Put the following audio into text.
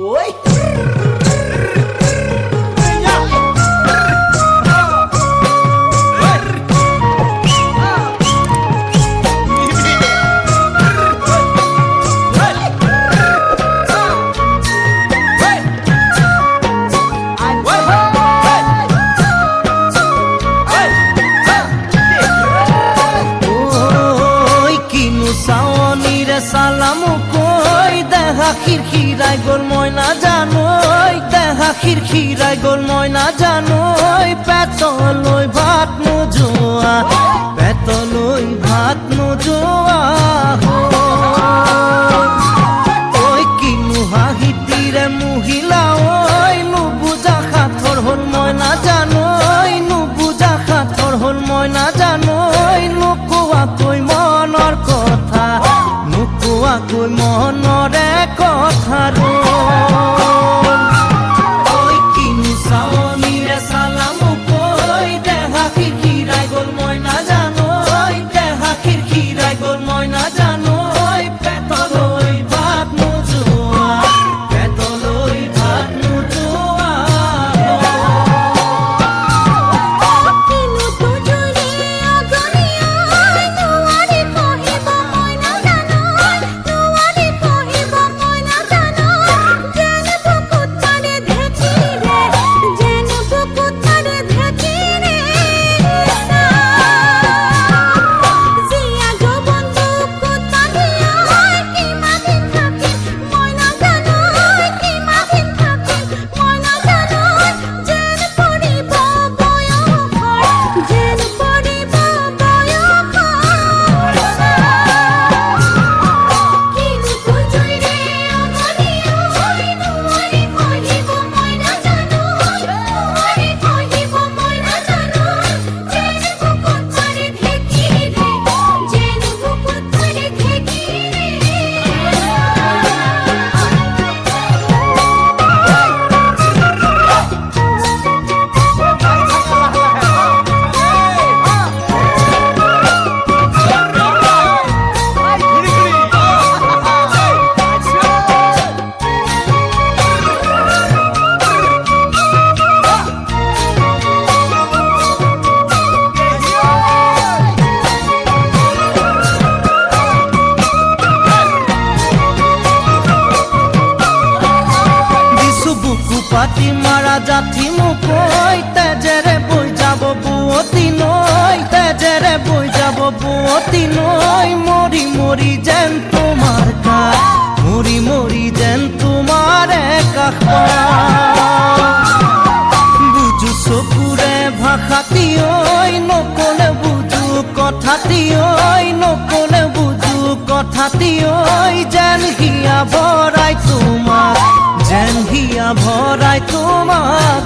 Ôi সালামু কই দেখা খিরখিরাই গোল ময়না জানোই দেখা খিরখিরাই গোল ময়না জানোই পেতলই ভাত নোজোয়া পেতলই ভাত নোজোয়া ওই কিনু হাহিতিরে মহিলা ওই নুবুজা খাথর হল ময়না জানোই নুবুজা খাথর হল ময়না জানোই নুকুয়া কই মনৰ কথা কই মনরে কথার ওই কিনু সাওনিরে সালামু কই দেখা খিরখিরাই গোল ময়না জানোই দেখা খিরখিরাই গোল ময়না জানোই পেতলই ভাত নোজোয়া পেতলই ভাত নোজোয়া পাতি মারা যাথি মুকই তেজেরে বই যাব বুয়তি নই তেজেরে বই যাব বুয়তি নই মরি মরি যেন তোমার কাজ মরি মরি যেন তোমার কাষ বুঝু চকুরে ভাষাতি ঐ নকলে বুঝু কথাতি ঐ নকলে বুঝু কথাতি ঐ যেন হিয়া ভৰাই তোমাক যেন হিয়া ভৰাই তোমাক